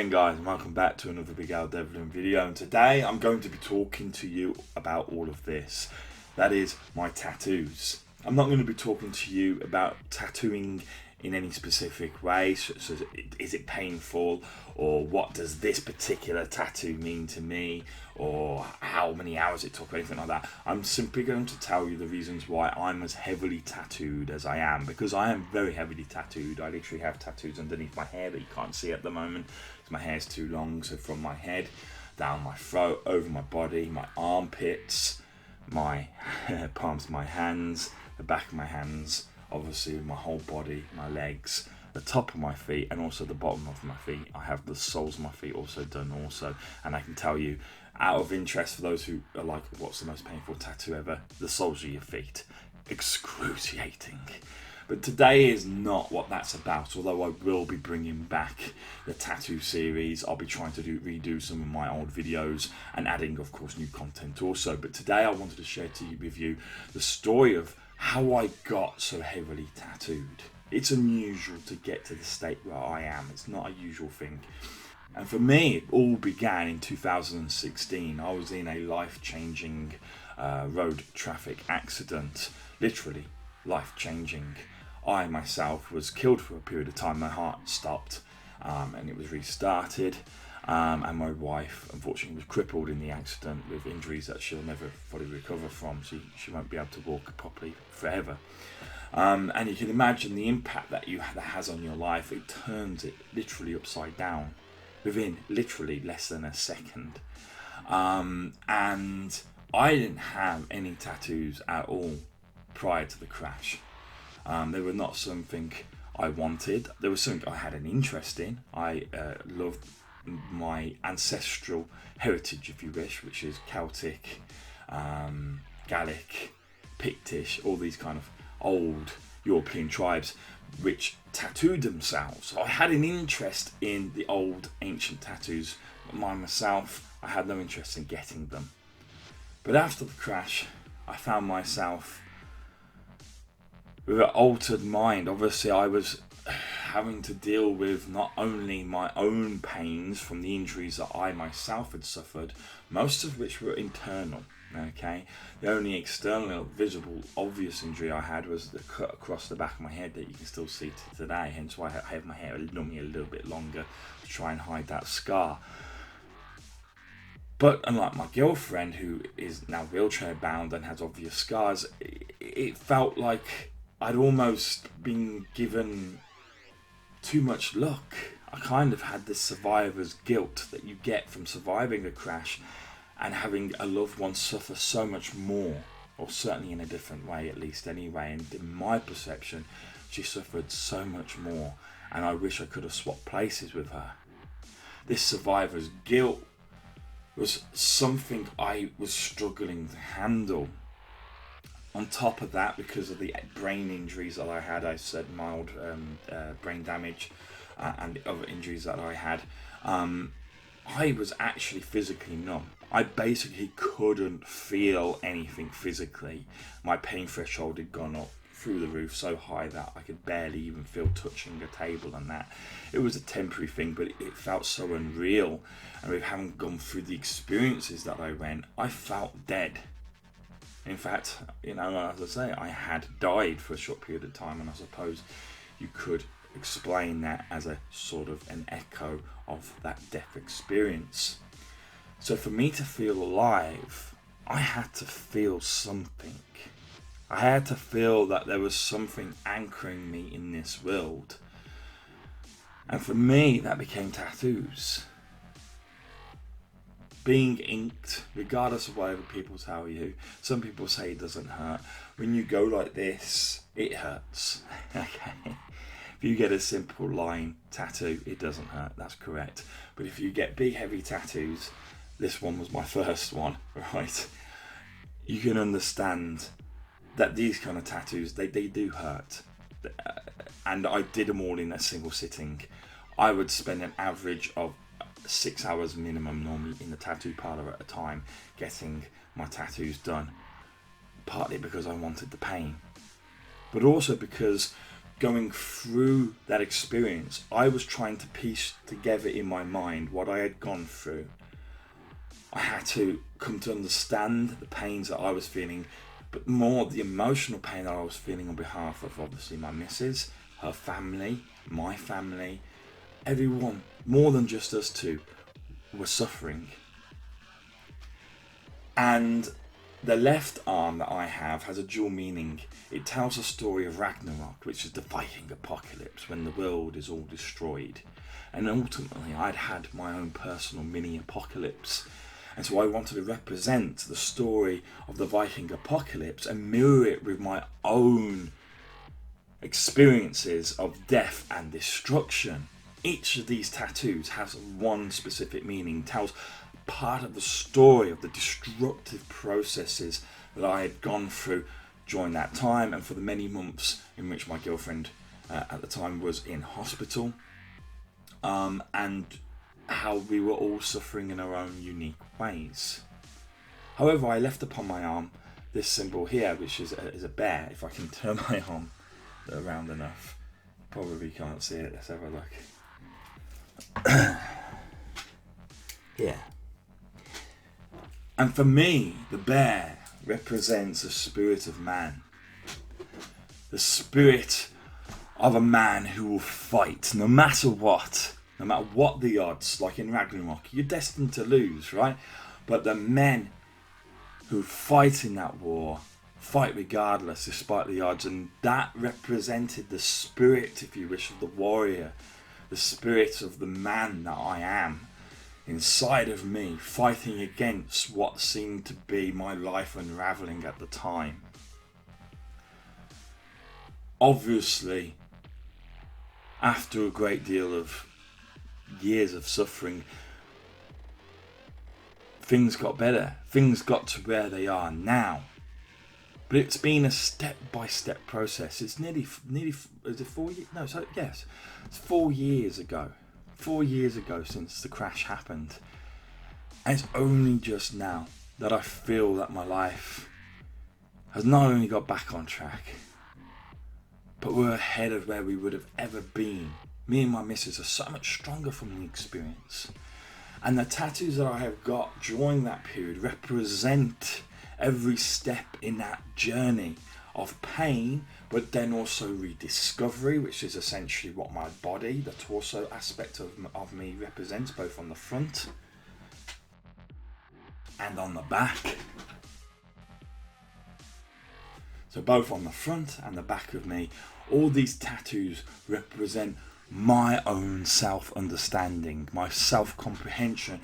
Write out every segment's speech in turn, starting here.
again, guys, and welcome back to another Big Al Devlin video. And today I'm going to be talking to you about all of this. That is my tattoos. I'm not going to be talking to you about tattooing in any specific way, such as is it painful, or what does this particular tattoo mean to me, or how many hours it took, or anything like that. I'm simply going to tell you the reasons why I'm as heavily tattooed as I am, because I am very heavily tattooed. I literally have tattoos underneath my hair that you can't see at the moment because my hair's too long. So from my head, down my throat, over my body, my armpits, my palms of my hands, the back of my hands, obviously my whole body, my legs, the top of my feet, and also the bottom of my feet. I have the soles of my feet also done also. And I can tell you, out of interest, for those who are like, what's the most painful tattoo ever? The soles of your feet. Excruciating. But today is not what that's about, although I will be bringing back the tattoo series. I'll be trying to redo some of my old videos and adding, of course, new content also. But today I wanted to share with you the story of how I got so heavily tattooed. It's unusual to get to the state where I am. It's not a usual thing. And for me, it all began in 2016. I was in a life-changing road traffic accident. Literally life-changing. I myself was killed for a period of time. My heart stopped and it was restarted. And my wife, unfortunately, was crippled in the accident with injuries that she'll never fully recover from. She won't be able to walk properly forever. And you can imagine the impact that has on your life. It turns it literally upside down within literally less than a second. And I didn't have any tattoos at all prior to the crash. They were not something I wanted. There was something I had an interest in. I loved my ancestral heritage, if you wish, which is Celtic, Gaelic, Pictish, all these kind of old European tribes which tattooed themselves. So I had an interest in the old ancient tattoos, but myself, I had no interest in getting them. But after the crash, I found myself with an altered mind. Obviously, I was having to deal with not only my own pains from the injuries that I myself had suffered, most of which were internal. Okay, the only external, visible, obvious injury I had was the cut across the back of my head that you can still see today. Hence why I have my hair normally a little bit longer to try and hide that scar. But unlike my girlfriend, who is now wheelchair bound and has obvious scars, it felt like I'd almost been given too much luck. I kind of had this survivor's guilt that you get from surviving a crash and having a loved one suffer so much more, or certainly in a different way, at least anyway. And in my perception, she suffered so much more, and I wish I could have swapped places with her. This survivor's guilt was something I was struggling to handle. On top of that, because of the brain injuries that I had, I said mild brain damage and the other injuries that I had, I was actually physically numb. I basically couldn't feel anything physically. My pain threshold had gone up through the roof so high that I could barely even feel touching a table and that. It was a temporary thing, but it felt so unreal. And with having gone through the experiences that I went, I felt dead. In fact, you know, as I say, I had died for a short period of time, and I suppose you could explain that as a sort of an echo of that death experience. So for me to feel alive, I had to feel something. I had to feel that there was something anchoring me in this world. And for me, that became tattoos. Being inked, regardless of whatever people tell you. Some people say it doesn't hurt. When you go like this, it hurts. Okay. If you get a simple line tattoo, it doesn't hurt. That's correct. But if you get big, heavy tattoos, this one was my first one, right? You can understand that these kind of tattoos, they do hurt. And I did them all in a single sitting. I would spend an average of 6 hours minimum normally in the tattoo parlor at a time getting my tattoos done. Partly because I wanted the pain, but also because going through that experience, I was trying to piece together in my mind what I had gone through. I had to come to understand the pains that I was feeling, but more the emotional pain that I was feeling on behalf of obviously my missus, her family, my family, everyone, more than just us two, were suffering. And the left arm that I have has a dual meaning. It tells a story of Ragnarok, which is the Viking apocalypse, when the world is all destroyed. And ultimately I'd had my own personal mini apocalypse. And so I wanted to represent the story of the Viking apocalypse and mirror it with my own experiences of death and destruction. Each of these tattoos has one specific meaning, tells part of the story of the destructive processes that I had gone through during that time and for the many months in which my girlfriend at the time was in hospital, and how we were all suffering in our own unique ways. However, I left upon my arm this symbol here, which is a bear. If I can turn my arm around enough, probably can't see it. Let's have a look. Yeah. And for me, the bear represents the spirit of man. The spirit of a man who will fight no matter what. No matter what the odds, like in Ragnarok, you're destined to lose, right? But the men who fight in that war fight regardless, despite the odds. And that represented the spirit, if you wish, of the warrior. The spirit of the man that I am inside of me, fighting against what seemed to be my life unraveling at the time. Obviously, after a great deal of years of suffering, things got better. Things got to where they are now. But it's been a step-by-step process. It's nearly is it 4 years? No, so yes, it's 4 years ago. 4 years ago since the crash happened. And it's only just now that I feel that my life has not only got back on track, but we're ahead of where we would have ever been. Me and my missus are so much stronger from the experience. And the tattoos that I have got during that period represent every step in that journey of pain, but then also rediscovery, which is essentially what my body, the torso aspect of me represents, both on the front and on the back. So both on the front and the back of me, all these tattoos represent my own self-understanding, my self-comprehension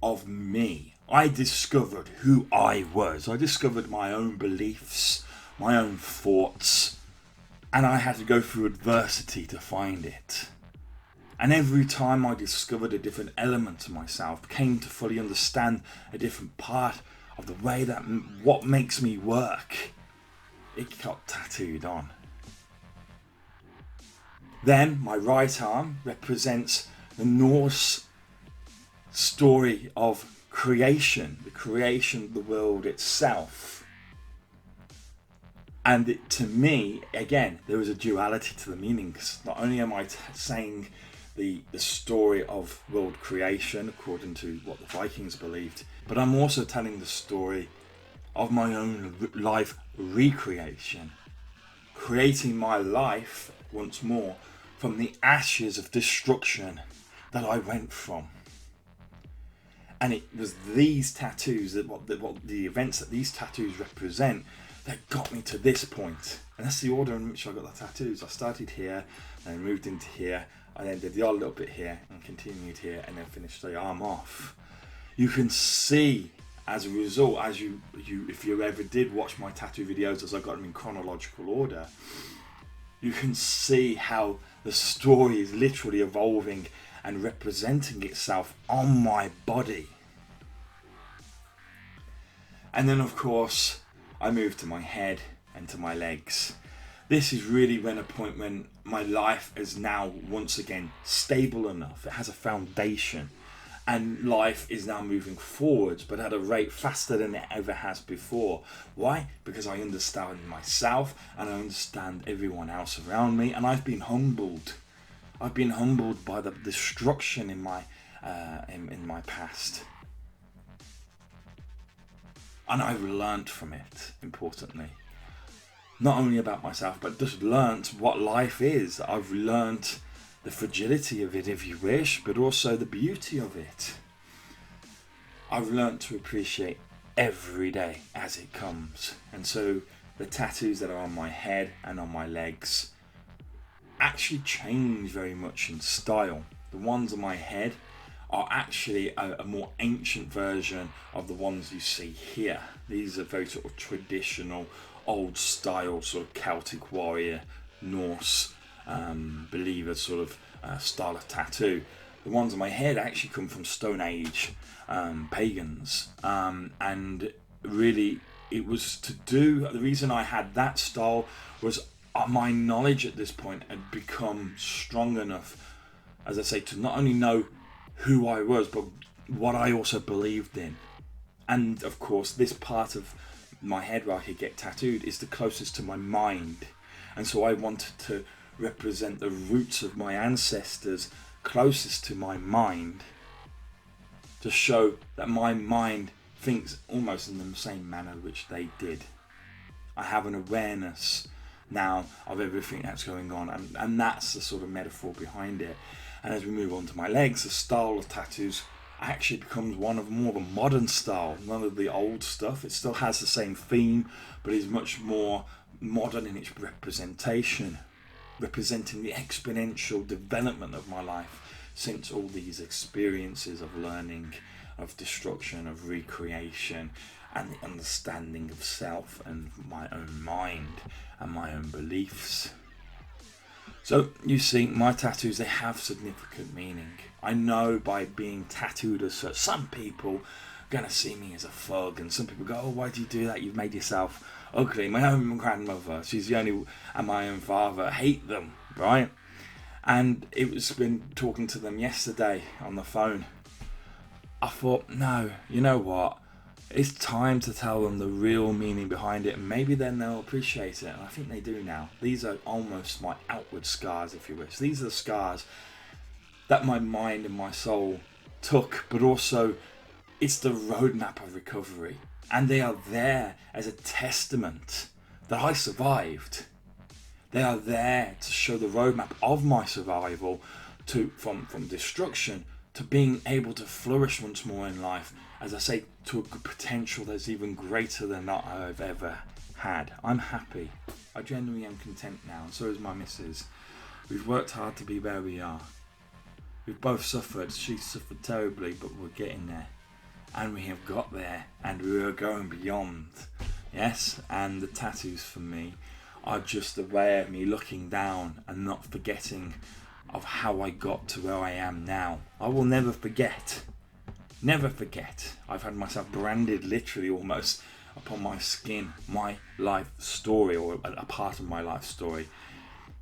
of me. I discovered who I was. I discovered my own beliefs, my own thoughts, and I had to go through adversity to find it. And every time I discovered a different element of myself, came to fully understand a different part of the way that what makes me work, it got tattooed on. Then my right arm represents the Norse story of creation, the creation of the world itself. And to me, again, there is a duality to the meaning, because not only am I saying the story of world creation according to what the Vikings believed, but I'm also telling the story of my own life recreation, creating my life once more from the ashes of destruction that I went from. And it was these tattoos, what the events that these tattoos represent, that got me to this point. And that's the order in which I got the tattoos. I started here, and moved into here, I then did the odd little bit here, and continued here, and then finished the arm off. You can see, as a result, if you ever did watch my tattoo videos as I got them in chronological order, you can see how the story is literally evolving and representing itself on my body. And then of course I moved to my head and to my legs. This is really when a point when my life is now once again stable enough. It has a foundation, And life is now moving forwards, but at a rate faster than it ever has before. Why? Because I understand myself and I understand everyone else around me, and I've been humbled. I've been humbled by the destruction in my past, and I've learnt from it. Importantly, not only about myself, but just learnt what life is. I've learnt the fragility of it, if you wish, but also the beauty of it. I've learnt to appreciate every day as it comes. And so the tattoos that are on my head and on my legs actually change very much in style. The ones on my head are actually a more ancient version of the ones you see here. These are very sort of traditional, old style, sort of Celtic warrior, Norse believer sort of style of tattoo. The ones on my head actually come from Stone Age pagans, and really it was to do, the reason I had that style was my knowledge at this point had become strong enough, as I say, to not only know who I was, but what I also believed in. And of course, this part of my head where I could get tattooed is the closest to my mind, and so I wanted to represent the roots of my ancestors closest to my mind, to show that my mind thinks almost in the same manner which they did. I have an awareness now of everything that's going on, and that's the sort of metaphor behind it. And as we move on to my legs, the style of tattoos actually becomes one of more of a modern style, none of the old stuff. It still has the same theme, but is much more modern in its representation, representing the exponential development of my life since all these experiences of learning, of destruction, of recreation, and the understanding of self and my own mind and my own beliefs. So you see, my tattoos, they have significant meaning. I know by being tattooed as such, some people are going to see me as a thug, and some people go, oh, why do you do that? You've made yourself ugly. My own grandmother, she's the only, and my own father hate them, right? And it was been talking to them yesterday on the phone. I thought, no, you know what? It's time to tell them the real meaning behind it, and maybe then they'll appreciate it. And I think they do now. These are almost my outward scars, if you wish. These are the scars that my mind and my soul took, but also it's the roadmap of recovery. And they are there as a testament that I survived. They are there to show the roadmap of my survival from destruction to being able to flourish once more in life, as I say, to a potential that's even greater than that I've ever had. I'm happy. I genuinely am content now, and so is my missus. We've worked hard to be where we are. We've both suffered. She suffered terribly, but we're getting there. And we have got there, and we are going beyond. Yes, and the tattoos for me are just a way of me looking down and not forgetting of how I got to where I am now. I will never forget. Never forget. I've had myself branded literally almost upon my skin, my life story, or a part of my life story.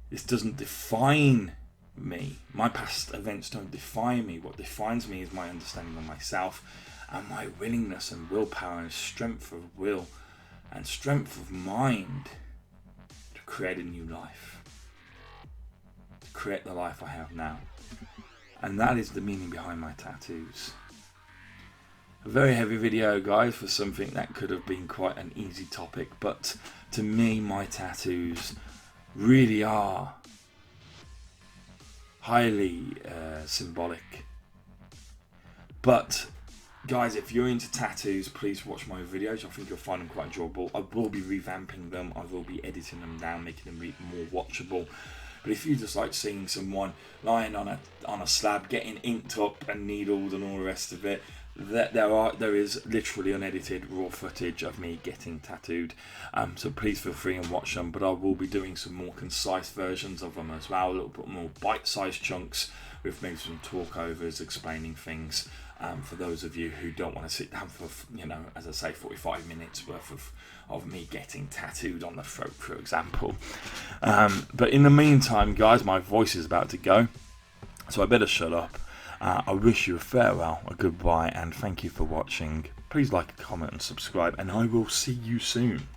This doesn't define me. My past events don't define me. What defines me is my understanding of myself and my willingness and willpower and strength of will and strength of mind to create a new life, to create the life I have now. And that is the meaning behind my tattoos. A very heavy video, guys, for something that could have been quite an easy topic, but to me, my tattoos really are highly symbolic. But guys, if you're into tattoos, please watch my videos. I think you'll find them quite enjoyable. I will be revamping them. I will be editing them down, making them more watchable. But if you just like seeing someone lying on a slab, getting inked up and needled and all the rest of it, there is literally unedited raw footage of me getting tattooed. So please feel free and watch them. But I will be doing some more concise versions of them as well, a little bit more bite-sized chunks with maybe some talkovers explaining things. For those of you who don't want to sit down for, as I say, 45 minutes worth of me getting tattooed on the throat, for example. But in the meantime, guys, my voice is about to go, so I better shut up. I wish you a farewell, a goodbye, and thank you for watching. Please like, comment and subscribe, and I will see you soon.